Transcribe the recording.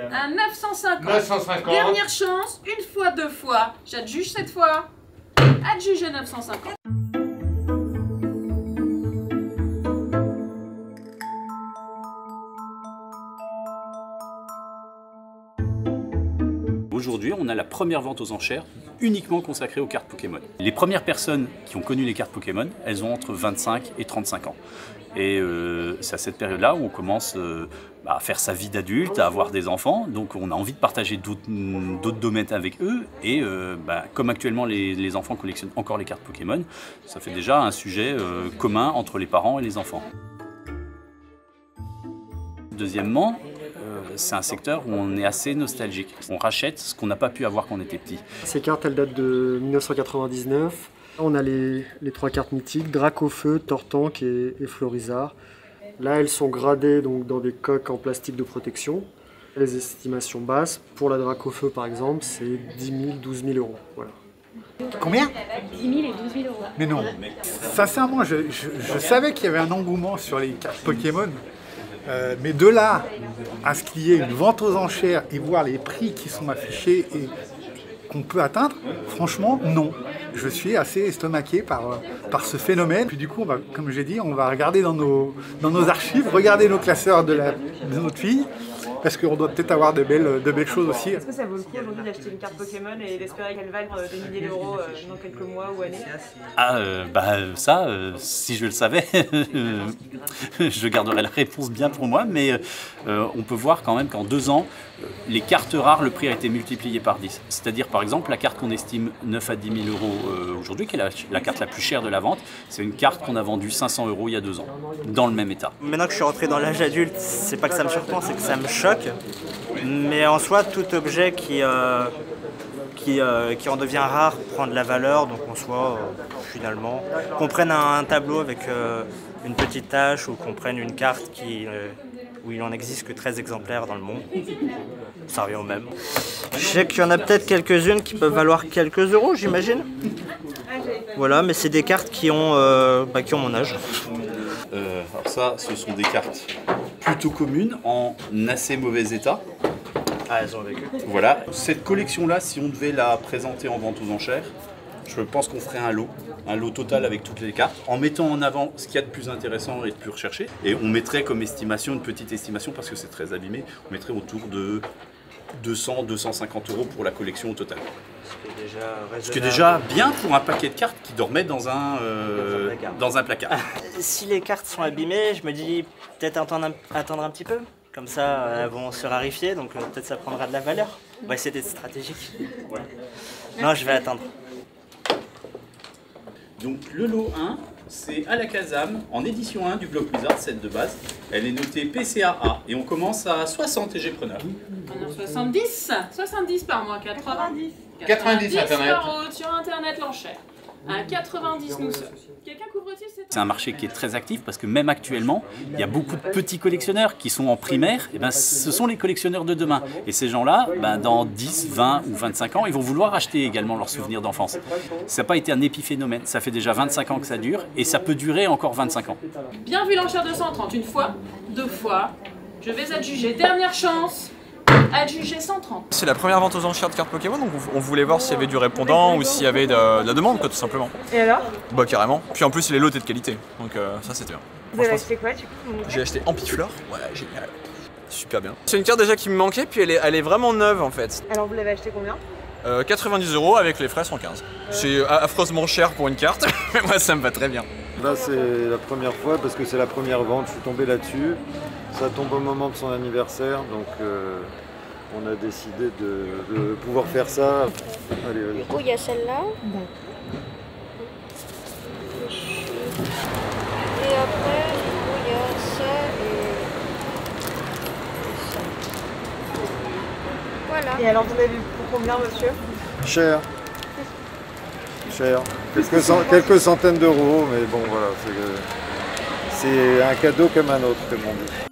Un 950. 950. Dernière chance, une fois, deux fois. J'adjuge cette fois. Adjugé 950. Aujourd'hui, on a la première vente aux enchères uniquement consacrée aux cartes Pokémon. Les premières personnes qui ont connu les cartes Pokémon, elles ont entre 25 et 35 ans. Et c'est à cette période-là où on commence à faire sa vie d'adulte, à avoir des enfants. Donc on a envie de partager d'autres domaines avec eux. Et comme actuellement les enfants collectionnent encore les cartes Pokémon, ça fait déjà un sujet commun entre les parents et les enfants. Deuxièmement, c'est un secteur où on est assez nostalgique. On rachète ce qu'on n'a pas pu avoir quand on était petit. Ces cartes, elles datent de 1999. On a les trois cartes mythiques, Dracofeu, Tortank et Florizard. Là, elles sont gradées donc, dans des coques en plastique de protection. Les estimations basses, pour la Dracofeu par exemple, c'est 10 000, 12 000 euros. Voilà. Combien? 10 000 et 12 000 euros. Mais non, sincèrement, je savais qu'il y avait un engouement sur les cartes Pokémon. Mais de là à ce qu'il y ait une vente aux enchères et voir les prix qui sont affichés et qu'on peut atteindre, franchement, non. Je suis assez estomaqué par ce phénomène. Puis du coup, comme j'ai dit, on va regarder dans nos archives, regarder nos classeurs de notre fille, parce qu'on doit peut-être avoir de belles choses aussi. Est-ce que ça vaut le coup aujourd'hui d'acheter une carte Pokémon et d'espérer qu'elle vaille des milliers d'euros dans quelques mois ou années? Si je le savais, je garderais la réponse bien pour moi, mais on peut voir quand même qu'en 2 ans, les cartes rares, le prix a été multiplié par 10. C'est-à-dire par exemple la carte qu'on estime 9 à 10 000 euros aujourd'hui, qui est la carte la plus chère de la vente, c'est une carte qu'on a vendue 500 euros il y a 2 ans, dans le même état. Maintenant que je suis rentré dans l'âge adulte, c'est pas que ça me surprend, c'est que ça me choque. Mais en soi, tout objet qui en devient rare prend de la valeur, donc en soi, finalement, qu'on prenne un tableau avec une petite tache ou qu'on prenne une carte où il n'en existe que 13 exemplaires dans le monde, ça revient au même. Je sais qu'il y en a peut-être quelques-unes qui peuvent valoir quelques euros, j'imagine. Voilà, mais c'est des cartes qui ont mon âge. Alors ça, ce sont des cartes plutôt communes, en assez mauvais état. Ah, elles ont vécu. Voilà, cette collection-là, si on devait la présenter en vente aux enchères, je pense qu'on ferait un lot total avec toutes les cartes, en mettant en avant ce qu'il y a de plus intéressant et de plus recherché. Et on mettrait comme estimation, une petite estimation, parce que c'est très abîmé, on mettrait autour de 200-250 euros pour la collection au total. Ce qui est déjà bien pour un paquet de cartes qui dormait dans un placard. Si les cartes sont abîmées, je me dis peut-être attendre un petit peu. Comme ça, elles vont se raréfier, donc peut-être ça prendra de la valeur. On va essayer d'être stratégique. Ouais. Non, je vais attendre. Donc le lot 1, c'est à la Kazam, en édition 1 du bloc Wizard, celle de base. Elle est notée PCAA et on commence à 60 et j'ai preneur. 70 par mois, 90. 90 Internet. Sur Internet, l'enchère. Un 90 nous sommes. Quelqu'un couvre-t-il cette... C'est un marché qui est très actif parce que même actuellement, il y a beaucoup de petits collectionneurs qui sont en primaire. Et ce sont les collectionneurs de demain. Et ces gens-là, dans 10, 20 ou 25 ans, ils vont vouloir acheter également leurs souvenirs d'enfance. Ça n'a pas été un épiphénomène. Ça fait déjà 25 ans que ça dure et ça peut durer encore 25 ans. Bien vu l'enchère de 130, une fois, deux fois. Je vais adjuger. Dernière chance. Adjugé 130. C'est la première vente aux enchères de cartes Pokémon, donc on voulait voir s'il y avait du répondant ou s'il y avait de la demande, quoi, tout simplement. Et alors? Bah carrément. Puis en plus, les lots étaient de qualité, donc ça c'était bien. Vous avez acheté quoi du coup? J'ai acheté Ampiflore, ouais, génial. Super bien. C'est une carte déjà qui me manquait, puis elle est vraiment neuve en fait. Alors vous l'avez acheté combien? 90 euros avec les frais 115. C'est affreusement cher pour une carte, mais moi ça me va très bien. Là c'est la première fois parce que c'est la première vente, je suis tombé là-dessus. Ça tombe au moment de son anniversaire, donc on a décidé de pouvoir faire ça. Allez, Du coup, il y a celle-là. Et après, du coup, il y a ça et ça. Voilà. Et alors vous avez vu pour combien, monsieur? Cher. Cher. Quelques centaines d'euros, mais bon voilà, c'est un cadeau comme un autre, comme on dit.